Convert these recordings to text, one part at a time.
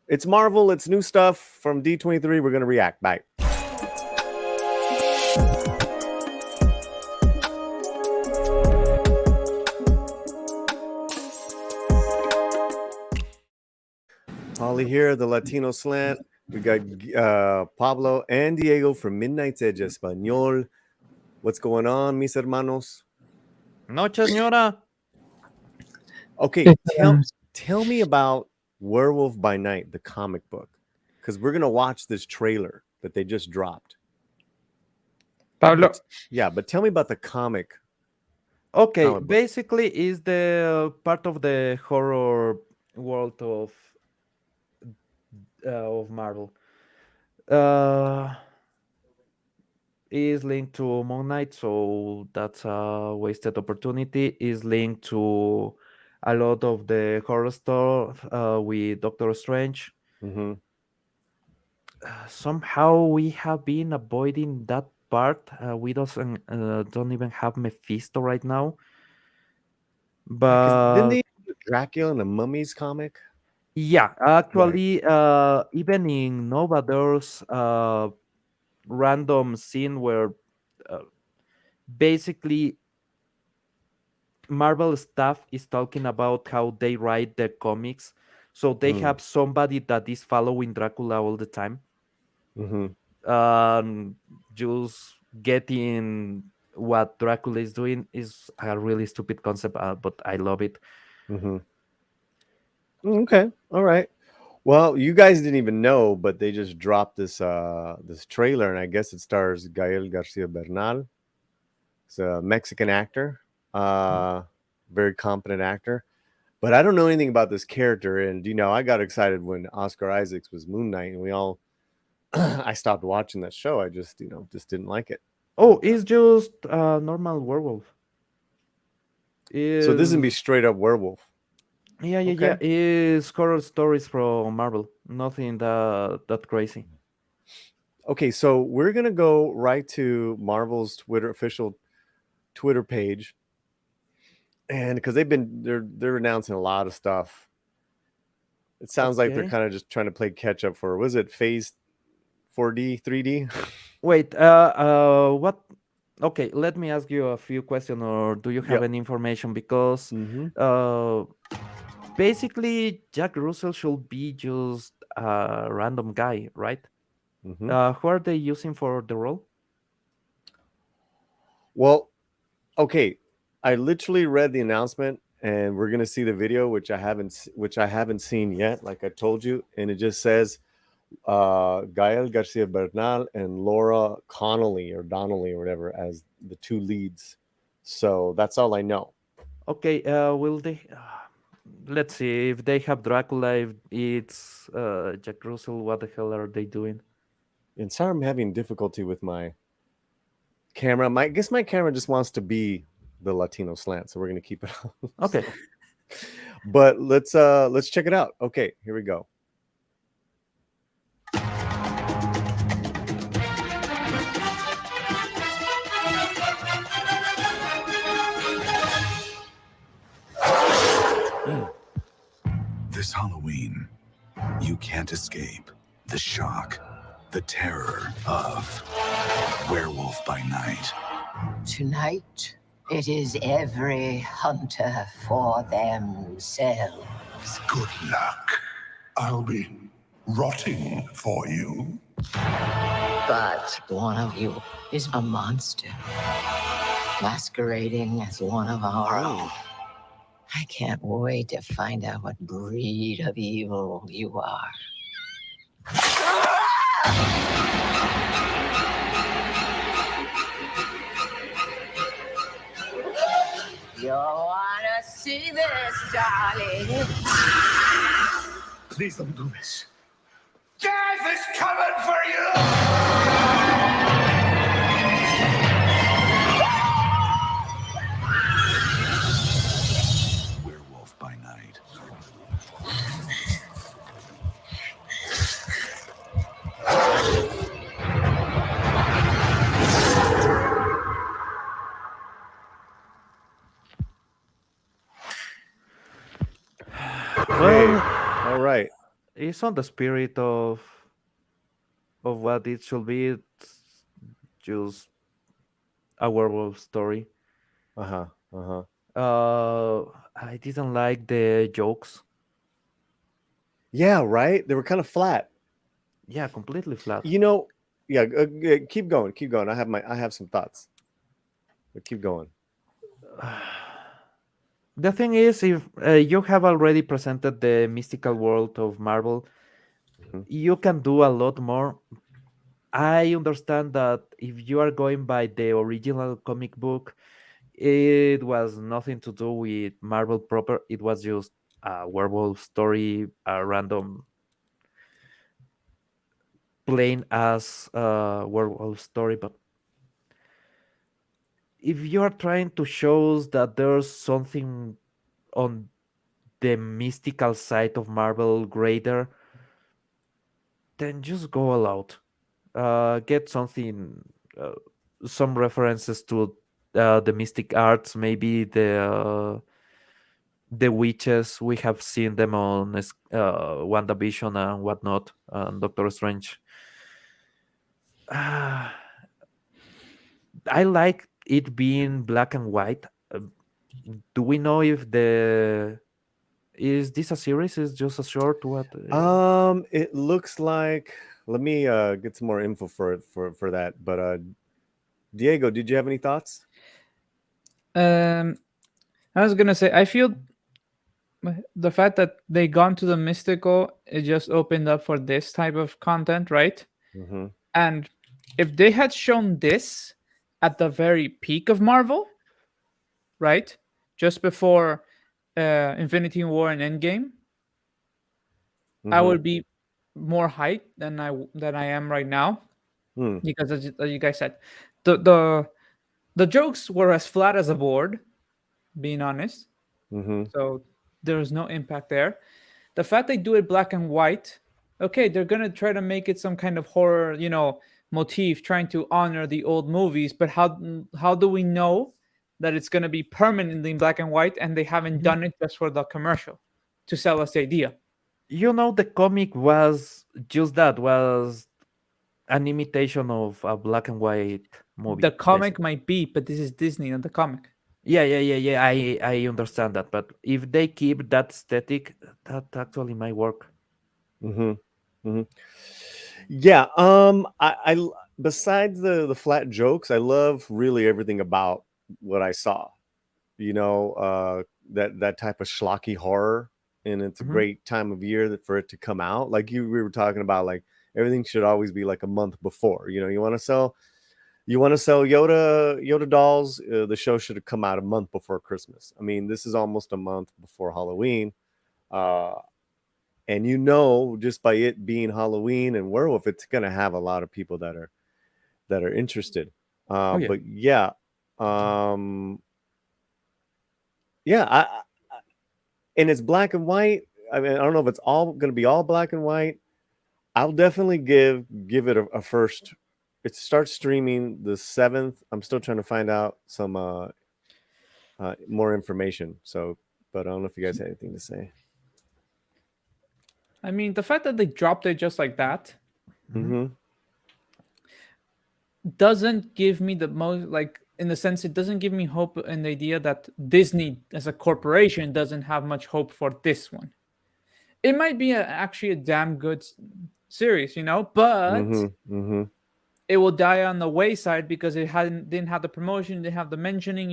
It's Marvel. It's new stuff from D23. We're gonna react. Bye. Paulie here, the Latino Slant. We got Pablo and Diego from Midnight's Edge Español. What's going on, mis hermanos? Noche, señora. Okay, tell me about Werewolf by Night, the comic book, because we're gonna watch this trailer that they just dropped. Pablo. But tell me about the comic. Okay, Comic book. basically is the part of the horror world of Marvel. Is linked to Moon Knight, so that's a wasted opportunity. Is linked to a lot of the horror stuff with Doctor Strange. Mm-hmm. Somehow we have been avoiding that part. We don't even have Mephisto right now. But didn't they do Dracula and the Mummies comic? yeah, actually, even in Nova, there's random scene where basically Marvel staff is talking about how they write the comics. So they have somebody that is following Dracula all the time. Just getting what Dracula is doing is a really stupid concept, but I love it. Okay, all right. Well, you guys didn't even know, but they just dropped this this trailer, and I guess it stars Gael Garcia Bernal. He's a Mexican actor, very competent actor. But I don't know anything about this character, and I got excited when Oscar Isaacs was Moon Knight, and we all I stopped watching that show. I just just didn't like it. Oh, it's just a normal werewolf. So this is gonna be straight up werewolf. Yeah. It's horror stories from Marvel. Nothing that crazy. Okay, so we're gonna go right to Marvel's official Twitter page, and because they're announcing a lot of stuff. It sounds like they're kind of just trying to play catch up for, was it Phase 4D, 3D? Wait, what? Okay, let me ask you a few questions, or do you have any information? Because basically, Jack Russell should be just a random guy, right? Who are they using for the role? Well, okay, I literally read the announcement, and we're gonna see the video, which I haven't seen yet. Like I told you, and it just says Gael Garcia Bernal and Laura Connolly or Donnelly or whatever as the two leads. So that's all I know. Okay, will they? Let's see if they have Dracula. If it's Jack Russell, what the hell are they doing? And sorry, I'm having difficulty with my camera. I guess my camera just wants to be the Latino Slant, so we're gonna keep it on. Okay. But let's check it out. Okay, here we go. This Halloween, you can't escape the shock, the terror of Werewolf by Night. Tonight, it is every hunter for themselves. Good luck. I'll be rotting for you. But one of you is a monster, masquerading as one of our own. I can't wait to find out what breed of evil you are. You wanna see this, darling? Please don't do this. Death is coming for you! Werewolf by Night. Well, all right. It's on the spirit of what it should be. It's just a werewolf story. Uh huh. Uh huh. I didn't like the jokes. Yeah, right. They were kind of flat. Yeah, completely flat. You know. Yeah. Keep going. Keep going. I have some thoughts. But keep going. The thing is, if you have already presented the mystical world of Marvel, Mhm. you can do a lot more. I understand that if you are going by the original comic book, it was nothing to do with Marvel proper. It was just a werewolf story, a random plain as werewolf story. But if you are trying to show us that there's something on the mystical side of Marvel greater, then just go all out. Get something, uh, some references to the mystic arts, maybe the witches. We have seen them on WandaVision and whatnot, and Doctor Strange. Ah, I like it being black and white. Do we know if the is this a series? Is just a short? What? It looks like. Let me get some more info for that. But Diego, did you have any thoughts? Um, I was gonna say, I feel the fact that they gone to the mystical, it just opened up for this type of content, right? Mm-hmm. And if they had shown this at the very peak of Marvel, right, just before Infinity War and Endgame, I Mm-hmm. would be more hyped than I am right now Hmm. because as you guys said, the the the jokes were as flat as a board, being honest. Mm-hmm. So there was no impact there. The fact they do it black and white, okay, they're gonna try to make it some kind of horror, motif, trying to honor the old movies. But how do we know that it's gonna be permanently in black and white and they haven't Mhm. done it just for the commercial to sell us the idea? The comic was just that, was an imitation of a black and white The movie, comic basically. might be, but this is Disney, not the comic. Yeah. I understand that, but if they keep that aesthetic, that actually might work. Mm-hmm. Mm-hmm. Yeah. Besides the flat jokes, I love really everything about what I saw. That type of schlocky horror, and it's a Hmm. great time of year for it to come out. Like we were talking about, like everything should always be like a month before. You want to sell Yoda dolls. The show should have come out a month before Christmas. I mean, this is almost a month before Halloween. Uh, and just by it being Halloween and werewolf, it's gonna have a lot of people that are interested. Oh yeah. But yeah, um, yeah, and it's black and white. I mean, I don't know if it's all gonna be all black and white. I'll definitely give it a first. It starts streaming the 7th. I'm still trying to find out some more information. So, but I don't know if you guys had anything to say. I mean, the fact that they dropped it just like that Hmm. Mm-hmm. doesn't give me the most, like, in the sense, it doesn't give me hope in the idea that Disney as a corporation doesn't have much hope for this one. It might be actually a damn good series, but Mm-hmm. Mm-hmm. it will die on the wayside because it didn't have the promotion, didn't have the mentioning.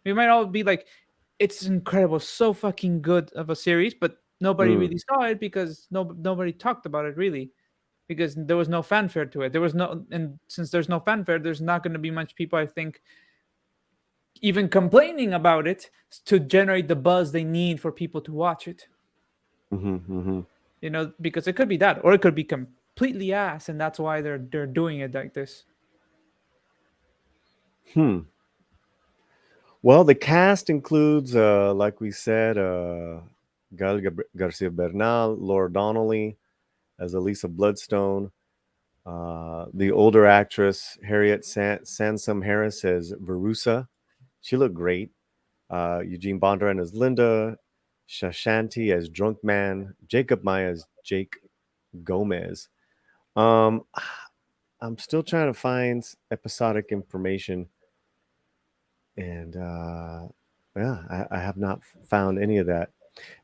We might all be like, it's incredible, so fucking good of a series, but nobody Mm. really saw it because nobody talked about it really, because there was no fanfare to it. There was no, and since there's no fanfare, there's not going to be much people, I think, even complaining about it to generate the buzz they need for people to watch it. Mm-hmm. Mm-hmm. Because it could be that, or it could be completely ass, and that's why they're doing it like this. Hmm. Well, the cast includes, like we said, Gael Garcia Bernal, Laura Donnelly as Elisa Bloodstone, the older actress Harriet Sansom Harris as Verusa. She looked great. Eugene Bondurant as Linda, Shashanti as Drunk Man, Jacob Maya as Jake Gomez. Um, I'm still trying to find episodic information, and yeah, I have not found any of that.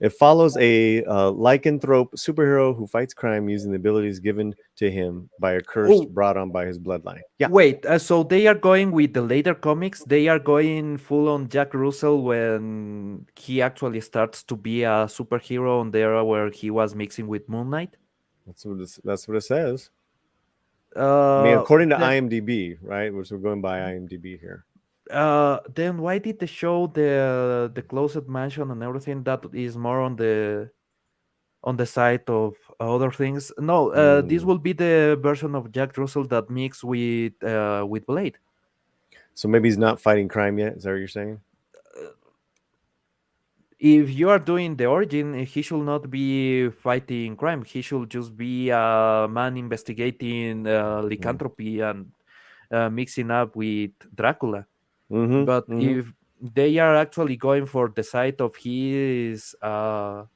It follows a lycanthrope superhero who fights crime using the abilities given to him by a curse Oh, brought on by his bloodline. Yeah. wait. So they are going with the later comics. They are going full on Jack Russell when he actually starts to be a superhero on there where he was mixing with Moon Knight. That's what it says. I mean, Uh, according to then, IMDb, right? Which we're going by IMDb here. then why did they show the closet mansion and everything that is more on the side of other things? No, this Mm. will be the version of Jack Russell that mix with Blade. So maybe he's not fighting crime yet. Is that what you're saying? If you are doing the origin, he should not be fighting crime. He should just be a man investigating Mm. lycanthropy and mixing up with Dracula. Mm-hmm. But Mm-hmm. if they are actually going for the side of he is a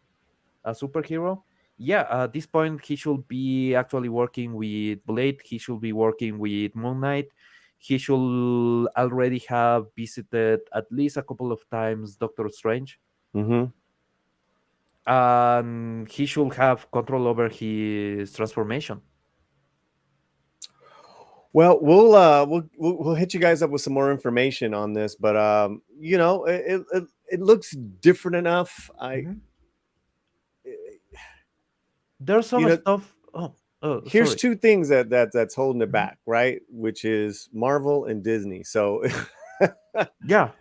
superhero, yeah, at this point he should be actually working with Blade. He should be working with Moon Knight. He should already have visited at least a couple of times Doctor Strange, Mm-hmm. and he should have control over his transformation. Well, we'll hit you guys up with some more information on this, but it looks different enough. Mhm. There's You some know, stuff. here's Sorry. two things that's holding it Mhm. back, right? Which is Marvel and Disney. So, Yeah.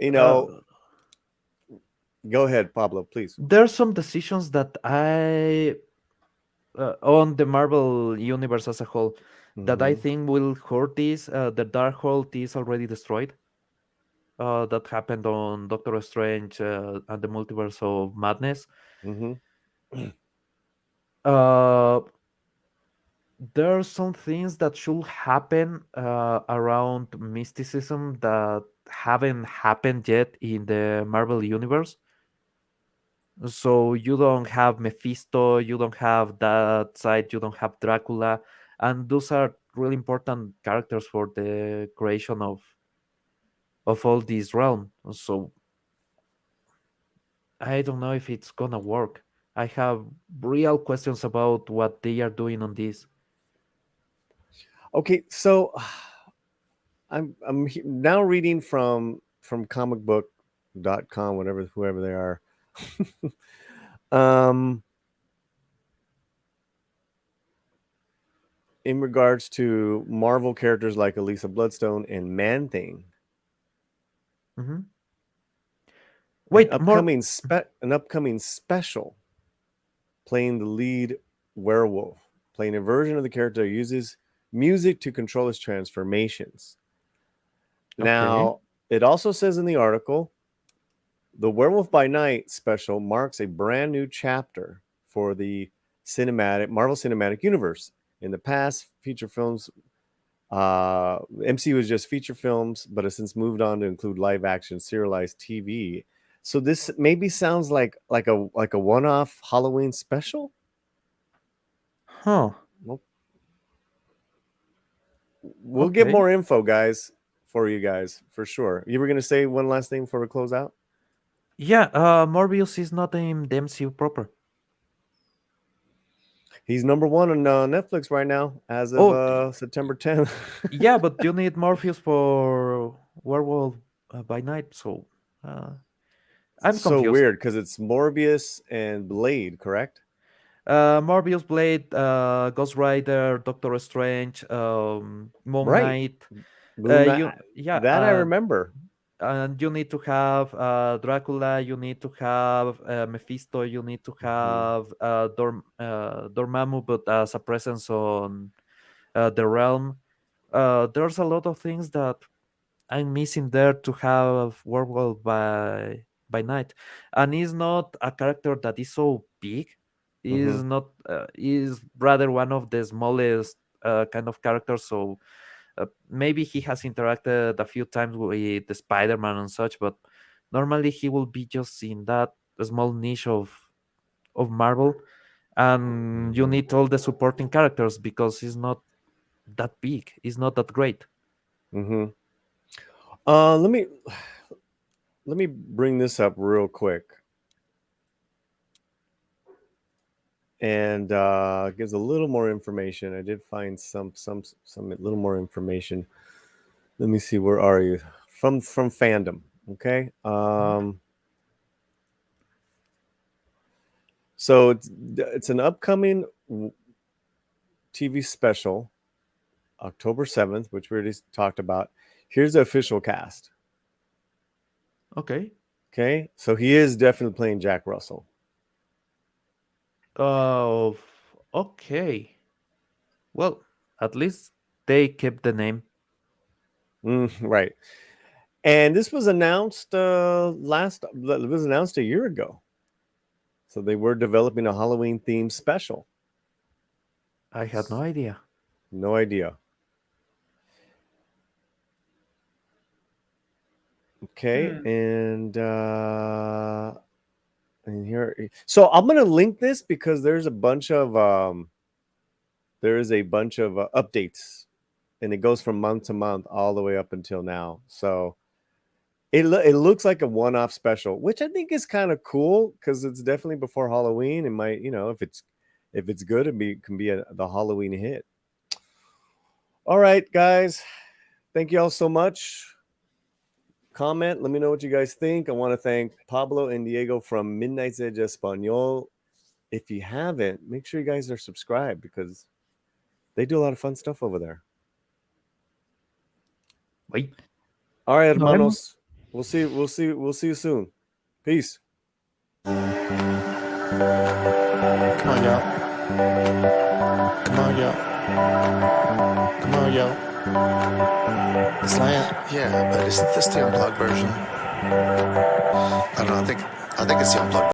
you Uh, know, go ahead, Pablo, please. there's some decisions that I on the Marvel universe as a whole that I Mm-hmm. think will hurt this. The Darkhold is already destroyed. That happened on Doctor Strange and the Multiverse of Madness. Mm-hmm. Uh, there are some things that should happen around mysticism that haven't happened yet in the Marvel universe. So you don't have Mephisto, you don't have that side, you don't have Dracula, and those are really important characters for the creation of all this realm. So I don't know if it's gonna work. I have real questions about what they are doing on this. Okay, so now reading from comicbook.com, whatever whoever they are. um in regards to Marvel characters like Elisa Bloodstone and Man Thing, Mhm. an Wait, more. upcoming special playing the lead werewolf, playing a version of the character that uses music to control his transformations. Okay. Now, it also says in the article, the Werewolf by Night special marks a brand new chapter for the cinematic Marvel Cinematic Universe. In the past, feature films MCU was just feature films, but has since moved on to include live action serialized TV. So this maybe sounds like a one-off Halloween special. Huh. Well, we'll get Okay. more info, guys, for you guys for sure. You were gonna say one last thing before we close out? Yeah, Morbius is not in the MCU proper. He's number one on Netflix right now as of Oh, September 10th. yeah, but you need Morpheus for Werewolf by Night, so uh, I'm So confused. weird because it's Morbius and Blade, correct? Morbius, Blade, Ghost Rider, Doctor Strange, Moon Right. Knight. Moon Knight. You yeah, That I remember. and you need to have Dracula. You need to have Mephisto. You need to Mhm. have Dormammu, but as a presence on the realm. There's a lot of things that I'm missing there to have Werewolf by Night, and he's not a character that is so big. Is Mhm. not is rather one of the smallest kind of characters. So maybe he has interacted a few times with the Spider-Man and such, but Normally, he will be just in that small niche of Marvel, and you need all the supporting characters because he's not that big. He's not that great. Mm-hmm. Let me bring this up real quick, and gives a little more information. I did find some little more information. Let me see. Where are you? From fandom. Okay. So it's an upcoming TV special, October 7th, which we already talked about. Here's the official cast. Okay. Okay, so he is definitely playing Jack Russell. Oh, okay. Well, at least they kept the name. Right. And this was announced it was announced a year ago. So they were developing a Halloween themed special. I had no idea. No idea. Okay, and here, so I'm gonna link this because there's a bunch of updates, and it goes from month to month all the way up until now. So it looks like a one-off special, which I think is kind of cool because it's definitely before Halloween. It might, if it's good, can be the Halloween hit. All right, guys, thank you all so much. Comment, let me know what you guys think. I want to thank Pablo and Diego from Midnight's Edge Espanol. If you haven't, make sure you guys are subscribed because they do a lot of fun stuff over there. Wait. All right, No, hermanos. We'll see you soon. Peace. Come on, y'all. Come on, y'all. Come on, y'all. Slant. Yeah, but is this the unplugged version? I don't know. I think it's the unplugged